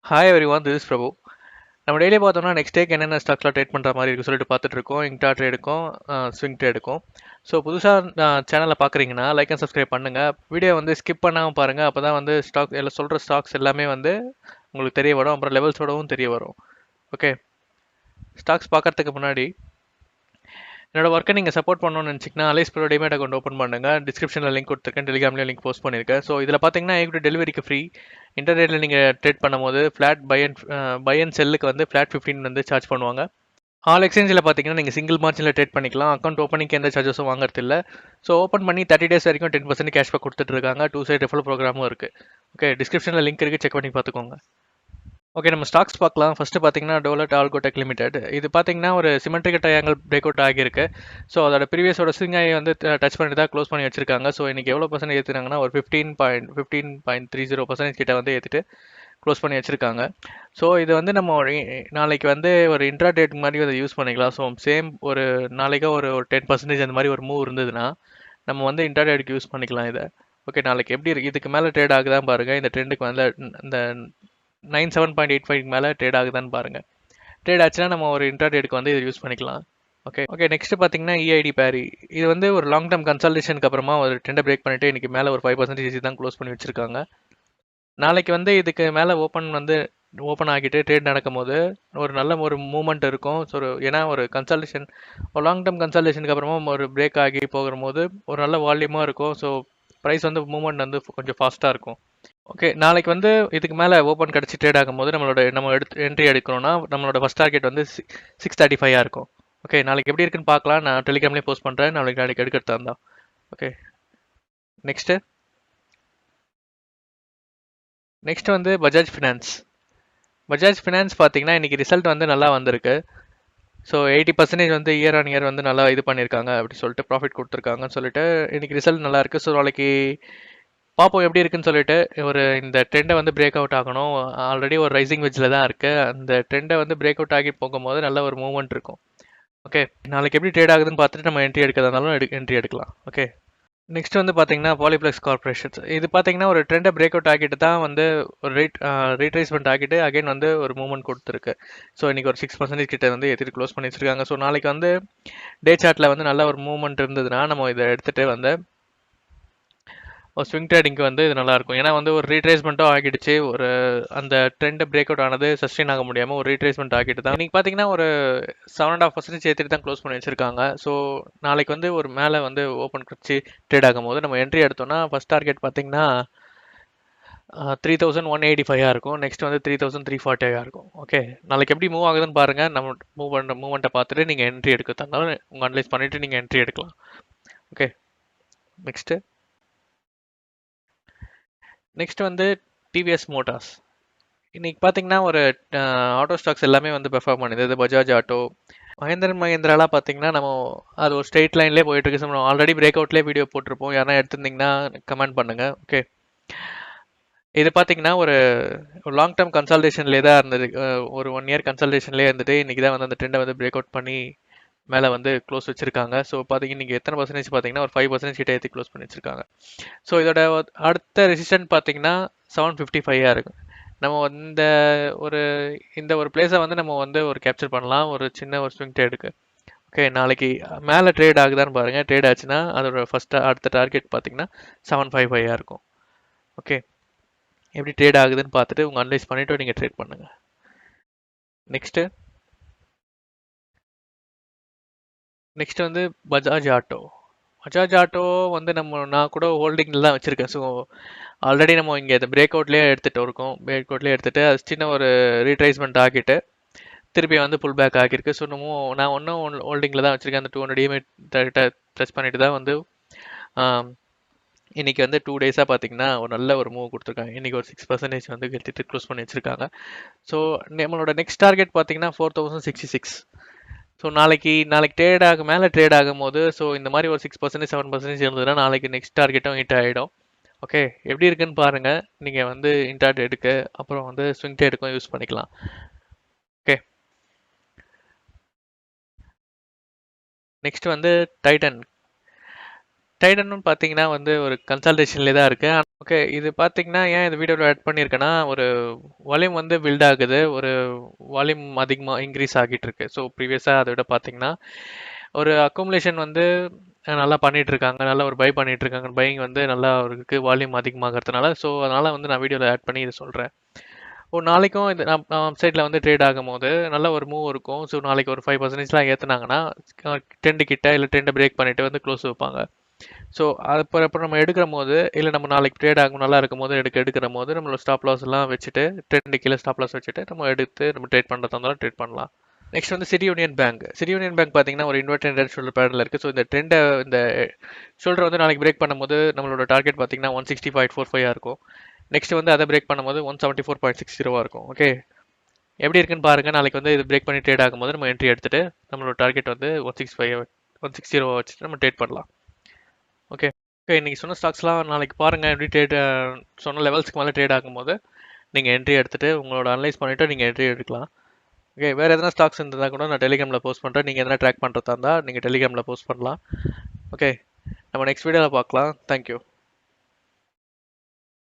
Hi everyone, this is பிரபு. நம்ம daily பார்த்தோம்னா next டேக்கு என்னென்ன ஸ்டாக்ஸ்லாம் ட்ரேட் பண்ணுற மாதிரி இருக்கு சொல்லிட்டு பார்த்துட்டு இருக்கோம். இன்ட்ரா ட்ரேடுக்கும் ஸ்விங் ட்ரேடுக்கும். ஸோ புதுசாக சேனலில் பார்க்குறீங்கன்னா லைக் அண்ட் சப்ஸ்கிரைப் பண்ணுங்கள். வீடியோ வந்து ஸ்கிப் பண்ணாமல் பாருங்கள். அப்போ தான் வந்து ஸ்டாக் எல்லாம் சொல்கிற ஸ்டாக்ஸ் எல்லாமே வந்து உங்களுக்கு தெரிய வரும். அப்புறம் லெவல்ஸோடவும் தெரிய வரும். ஓகே, ஸ்டாக்ஸ் பார்க்கறதுக்கு முன்னாடி என்னோட ஒர்க்கை நீங்கள் சப்போர்ட் பண்ணணும்னு நினச்சிங்கன்னா Alice Blue demat account open பண்ணுங்க. டிஸ்கிரிப்ஷனில் லிங்க் கொடுத்துருக்கேன், டெலிகிராம்லேயும் லிங்க் போஸ்ட் பண்ணியிருக்கேன். ஸோ இதில் பார்த்தீங்கன்னா ஈக்விட்டி டெலிவரிக்கு ஃப்ரீ. இன்டர்நெட்டில் நீங்கள் ட்ரேட் பண்ணும்போது ஃப்ளாட் பை அண்ட் செல்லுக்கு வந்து ஃப்ளாட் 15 வந்து சார்ஜ் பண்ணுவாங்க. ஆல் எக்ஸ்சேஞ்சில் பார்த்தீங்கன்னா நீங்கள் சிங்கிள் மார்ஜினில் ட்ரேட் பண்ணிக்கலாம். அக்கௌண்ட் ஓப்பனிங்க்கு எந்த சார்ஜஸும் வாங்குறது இல்லை. ஸோ ஓப்பன் பண்ணி 30 days வரைக்கும் 10% கேஷ்பேக் கொடுத்துட்ருக்காங்க. 2 சைட் ரெஃபரல் ப்ரோக்ராமும் இருக்குது. ஓகே, டிஸ்கிரிப்ஷனில் லிங்க் இருக்குது, செக் பண்ணி பார்த்துக்கோங்க. ஓகே, நம்ம ஸ்டாக்ஸ் பார்க்கலாம். ஃபஸ்ட்டு பார்த்தீங்கன்னா டோலட் ஆல்கோடெக் லிமிடெட். இது பார்த்தீங்கன்னா ஒரு சிமெட்ரிக் ட்ரையாங்கிள் பிரேக் அவுட் ஆகியிருக்கு. ஸோ அதோட ப்ரீவியஸோட ஸ்விங்காயை வந்து டச் பண்ணி தான் க்ளோஸ் பண்ணி வச்சிருக்காங்க. ஸோ இன்றைக்கி எவ்வளோ பர்சன்ட் ஏற்றுனாங்கன்னா ஒரு 15.30% கிட்ட வந்து ஏற்றிட்டு க்ளோஸ் பண்ணி வச்சுருக்காங்க. ஸோ இது வந்து நம்ம நாளைக்கு வந்து ஒரு இன்ட்ரா டேட் மாதிரி அதை யூஸ் பண்ணிக்கலாம். ஸோ சேம் ஒரு நாளைக்கு ஒரு 10% அந்த மாதிரி ஒரு மூவ் இருந்ததுன்னா நம்ம வந்து இன்ட்ரா டேட்டுக்கு யூஸ் பண்ணிக்கலாம் இதை. ஓகே, நாளைக்கு எப்படி இருக்குது, இதுக்கு மேலே ட்ரேட் ஆகுதான் பாருங்கள். இந்த ட்ரெண்டுக்கு வந்து இந்த 97.85 மேலே ட்ரேட் ஆகுதான்னு பாருங்கள். ட்ரேட் ஆச்சுன்னா நம்ம ஒரு இன்ட்ரா டேட்டுக்கு வந்து இதை யூஸ் பண்ணிக்கலாம். ஓகே, நெக்ஸ்ட் பார்த்தீங்கன்னா இஐடி பேரி. இது வந்து ஒரு லாங் டேர்ம் கன்சல்டேஷனுக்கு அப்புறமா ஒரு ட்ரெண்டை பிரேக் பண்ணிட்டு இன்னைக்கு மேலே ஒரு 5% தான் க்ளோஸ் பண்ணி வச்சிருக்காங்க. நாளைக்கு வந்து இதுக்கு மேலே ஓப்பன் ஆகிட்டு ட்ரேட் நடக்கும்போது ஒரு நல்ல ஒரு மூவ்மெண்ட் இருக்கும். ஸோ ஏன்னா ஒரு கன்சல்டேஷன், ஒரு லாங் டேர்ம் கன்சல்டேஷனுக்கு அப்புறமா ஒரு பிரேக் ஆகி போகும்போது ஒரு நல்ல வால்யூமாக இருக்கும். ஸோ ப்ரைஸ் வந்து மூவ்மெண்ட் வந்து கொஞ்சம் ஃபாஸ்ட்டாக இருக்கும். ஓகே, நாளைக்கு வந்து இதுக்கு மேலே ஓப்பன் கிடச்சி ட்ரேட் ஆகும்போது நம்ம என்ட்ரி எடுக்கணும்னா நம்மளோட ஃபஸ்ட் டார்கெட் வந்து 635 இருக்கும். ஓகே, நாளைக்கு எப்படி இருக்குன்னு பார்க்கலாம். நான் டெலிகிராம்லேயே போஸ்ட் பண்ணுறேன். நாளைக்கு எடுக்கிறதா இருந்தா. ஓகே, நெக்ஸ்ட் வந்து பஜாஜ் ஃபினான்ஸ். பஜாஜ் ஃபினான்ஸ் பார்த்தீங்கன்னா இன்றைக்கி ரிசல்ட் வந்து நல்லா வந்திருக்கு. ஸோ 80% வந்து இயர் ஆன் இயர் வந்து நல்லா இது பண்ணியிருக்காங்க அப்படி சொல்லிட்டு ப்ராஃபிட் கொடுத்துருக்காங்கன்னு சொல்லிட்டு இன்றைக்கி ரிசல்ட் நல்லா இருக்குது. ஸோ நாளைக்கு பார்ப்போம் எப்படி இருக்குன்னு சொல்லிட்டு. இந்த ட்ரெண்டை வந்து பிரேக் அவுட் ஆகணும். ஆல்ரெடி ஒரு ரைசிங் வெஜ்ஜில் தான் இருக்குது. அந்த ட்ரெண்டை வந்து பிரேக் அவுட் ஆகி போகும்போது நல்ல ஒரு மூவ்மெண்ட் இருக்கும். ஓகே, நாளைக்கு எப்படி ட்ரேட் ஆகுதுன்னு பார்த்துட்டு நம்ம என்ட்ரி எடுக்கிறதா இருந்தாலும் என்ட்ரி எடுக்கலாம். ஓகே, நெக்ஸ்ட் வந்து பார்த்தீங்கன்னா பாலிப்ளெக்ஸ் கார்பரேஷன்ஸ். இது பார்த்தீங்கன்னா ஒரு ட்ரெண்டை பிரேக் அவுட் ஆகிட்டு தான் வந்து ஒரு ரீட்ரேஸ்மெண்ட் ஆகிட்டு அகைன் வந்து ஒரு மூவ்மெண்ட் கொடுத்துருக்கு. ஸோ இன்றைக்கி ஒரு 6% கிட்ட வந்து ஏற்றிட்டு க்ளோஸ் பண்ணி வச்சுருக்காங்க. ஸோ நாளைக்கு வந்து டே சார்ட்டில் வந்து நல்ல ஒரு மூவ்மெண்ட் இருந்ததுன்னா நம்ம இதை எடுத்துகிட்டு வந்து ஒரு ஸ்விங் ட்ரேடிங்க்கு வந்து இது நல்லாயிருக்கும். ஏன்னா வந்து ஒரு ரீட்ரேஸ்மெண்ட்டும் ஆகிடுச்சு. ஒரு அந்த ட்ரெண்ட் பிரேக் அவுட் ஆனது சஸ்டெயின் ஆக முடியாமல் ஒரு ரீட்ரேஸ்மெண்ட் ஆகிட்டு தான் இன்றைக்கி பார்த்தீங்கன்னா ஒரு 7.5% ஏற்றிட்டு தான் க்ளோஸ் பண்ணி வச்சுருக்காங்க. ஸோ நாளைக்கு வந்து ஒரு மேலே வந்து ஓப்பன் கிடச்சி ட்ரேட் ஆகும் போது நம்ம என்ட்ரி எடுத்தோம்னா ஃபஸ்ட் டார்கெட் பார்த்தீங்கன்னா 3185 இருக்கும். நெக்ஸ்ட் வந்து 3340 இருக்கும். ஓகே, நாளைக்கு எப்படி மூவ் ஆகுதுன்னு பாருங்கள். நம்ம மூவ்மெண்ட்டை பார்த்துட்டு நீங்கள் என்ட்ரி எடுக்க தந்தாலும் உங்கள் அனலைஸ் பண்ணிவிட்டு நீங்கள் என்ட்ரி எடுக்கலாம். ஓகே, நெக்ஸ்ட் வந்து டிவிஎஸ் மோட்டார்ஸ். இன்னைக்கு பார்த்தீங்கன்னா ஒரு ஆட்டோ ஸ்டாக்ஸ் எல்லாமே வந்து பெர்ஃபார்ம் பண்ணுது. இது பஜாஜ் ஆட்டோ, மகேந்திராலாம் பார்த்தீங்கன்னா நம்ம அது ஒரு ஸ்ட்ரெயிட் லைன்லேயே போயிட்டு இருக்கு. நம்ம ஆல்ரெடி பிரேக் அவுட்லேயே வீடியோ போட்டிருப்போம். யாரா எடுத்திருந்தீங்கன்னா கமெண்ட் பண்ணுங்க. ஓகே, இது பார்த்தீங்கன்னா ஒரு லாங் டேர்ம் கன்சல்டேஷன்லேயே தான் இருந்தது. ஒரு 1 year கன்சல்டேஷன்லேயே இருந்துட்டு இன்னைக்கு தான் வந்து அந்த ட்ரெண்டை வந்து பிரேக் அவுட் பண்ணி மேலே வந்து க்ளோஸ் வச்சிருக்காங்க. ஸோ பார்த்தீங்கன்னா நீங்கள் எத்தனை பர்சன்டேஜ் பார்த்தீங்கன்னா ஒரு 5% கிட்ட ஏற்றி க்ளோஸ் பண்ணி வச்சிருக்காங்க. ஸோ இதோட அடுத்த ரெசிஸ்டன்ட் பார்த்தீங்கன்னா 755 இருக்கு. நம்ம இந்த ஒரு பிளேஸை வந்து நம்ம வந்து ஒரு கேப்சர் பண்ணலாம் ஒரு சின்ன ஒரு ஸ்விங் ட்ரேடுக்கு. ஓகே, நாளைக்கு மேலே ட்ரேட் ஆகுதான்னு பாருங்கள். ட்ரேட் ஆச்சுன்னா அதோட அடுத்த டார்கெட் பார்த்தீங்கன்னா 755 இருக்கும். ஓகே, எப்படி ட்ரேட் ஆகுதுன்னு பார்த்துட்டு உங்கள் அனலைஸ் பண்ணிவிட்டு நீங்கள் ட்ரேட் பண்ணுங்கள். நெக்ஸ்ட் வந்து பஜாஜ் ஆட்டோ வந்து நான் கூட ஹோல்டிங்கில் தான் வச்சுருக்கேன். ஸோ ஆல்ரெடி நம்ம இங்கே இந்த பிரேக் அவுட்லேயே எடுத்துகிட்டு அது சின்ன ஒரு ரீட்ரேஸ்மெண்ட் ஆகிட்டு திருப்பி வந்து புல் பேக் ஆகியிருக்கு. ஸோ நான் ஒன்றும் ஹோல்டிங்கில் தான் வச்சுருக்கேன். அந்த 200 EMA டச் பண்ணிட்டு தான் வந்து இன்றைக்கி வந்து 2 days பார்த்தீங்கன்னா ஒரு நல்ல ஒரு மூவ் கொடுத்துருக்காங்க. இன்றைக்கி ஒரு 6% வந்து எடுத்துகிட்டு க்ளோஸ் பண்ணி வச்சுருக்காங்க. ஸோ நம்மளோட நெக்ஸ்ட் டார்கெட் பார்த்தீங்கன்னா 4066. ஸோ நாளைக்கு மேலே ட்ரேட் ஆகும்போது ஸோ இந்த மாதிரி ஒரு 6% 7% இருந்ததுன்னா நாளைக்கு நெக்ஸ்ட் டார்கெட்டும் ஹிட் ஆகிடும். ஓகே, எப்படி இருக்குன்னு பாருங்கள். நீங்கள் வந்து இன்ட்ராடே எடுக்க அப்புறம் வந்து ஸ்விங் ட்ரேடுக்கும் யூஸ் பண்ணிக்கலாம். ஓகே, நெக்ஸ்ட் வந்து டைட்டனும் பார்த்தீங்கன்னா வந்து ஒரு கன்சல்டேஷன்லேயே தான் இருக்குது. ஓகே, இது பார்த்தீங்கன்னா ஏன் இந்த வீடியோவில் ஆட் பண்ணியிருக்கேன்னா, ஒரு வால்யூம் வந்து பில்ட் ஆகுது. ஒரு வால்யூம் அதிகமாக இன்க்ரீஸ் ஆகிட்டு இருக்கு. ஸோ ப்ரீவியஸாக அதை விட பார்த்தீங்கன்னா, ஒரு அக்குமுலேஷன் வந்து நல்லா பண்ணிட்டு இருக்காங்க. நல்லா ஒரு பை பண்ணிட்டு இருக்காங்க. பையிங் வந்து நல்லா இருக்கு வால்யூம் அதிகமாகறதுனால. ஸோ அதனால வந்து நான் வீடியோவில் ஆட் பண்ணி இதை சொல்கிறேன். ஒரு நாளைக்கும் இந்த நம்ம வெப்சைட்டில் வந்து ட்ரேட் ஆகும்போது நல்ல ஒரு மூவ் இருக்கும். ஸோ நாளைக்கு ஒரு 5%லாம் ஏற்றுனாங்கன்னா ட்ரெண்டு கிட்ட இல்லை ட்ரெண்டை பிரேக் பண்ணிட்டு வந்து க்ளோஸ் வைப்பாங்க. ஸோ அப்போ நம்ம எடுக்கிற போது இல்லை நம்ம நாளைக்கு ட்ரேட் ஆகும் நல்லா இருக்கும் போது எடுக்கிற போது நம்மளோட ஸ்டாப் லாஸ் எல்லாம் வச்சுட்டு ட்ரெண்டு கீழே ஸ்டாப் லாஸ் வச்சுட்டு நம்ம எடுத்து நம்ம ட்ரேட் பண்ணுறதா இருந்தாலும் ட்ரேட் பண்ணலாம். நெக்ஸ்ட் வந்து city union bank. City union bank பார்த்தீங்கன்னா ஒரு இன்வெர்டட் ஷோல்டர் பேட்டர்ல இருக்குது. ஸோ இந்த ட்ரெண்டை இந்த ஷோல்டர் வந்து நாளைக்கு பிரேக் பண்ணும்போது நம்மளோட டார்கெட் பார்த்தீங்கன்னா 160.45 இருக்கும். நெக்ஸ்ட் வந்து அதை பிரேக் பண்ணும்போது 174.60 இருக்கும். ஓகே, எப்படி இருக்குன்னு பாருங்க. நாளைக்கு வந்து இது பிரேக் பண்ணி ட்ரேட் ஆகும்போது நம்ம என்ட்ரி எடுத்துட்டு நம்மளோட டார்கெட் வந்து 160 வச்சுட்டு நம்ம ட்ரேட் பண்ணலாம். ஓகே ஓகே, இன்னைக்கு சொன்ன ஸ்டாக்ஸ்லாம் நாளைக்கு பாருங்க எப்படி ட்ரேட் சொன்ன லெவல்ஸ்க்கு மேலே ட்ரேட் ஆகும்போது நீங்கள் என்ட்ரி எடுத்துட்டு உங்களோட அனலைஸ் பண்ணிவிட்டு நீங்கள் என்ட்ரி எடுக்கலாம். ஓகே, வேறு எதனா ஸ்டாக்ஸ் இருந்ததா கூட நான் டெலிகிராமில் போஸ்ட் பண்ணுறேன். நீங்கள் எதனா ட்ராக் பண்ணுறதா இருந்தால் நீங்கள் டெலிகிராமில் போஸ்ட் பண்ணலாம். ஓகே, நம்ம நெக்ஸ்ட் வீடியோவில் பார்க்கலாம். தேங்க்யூ.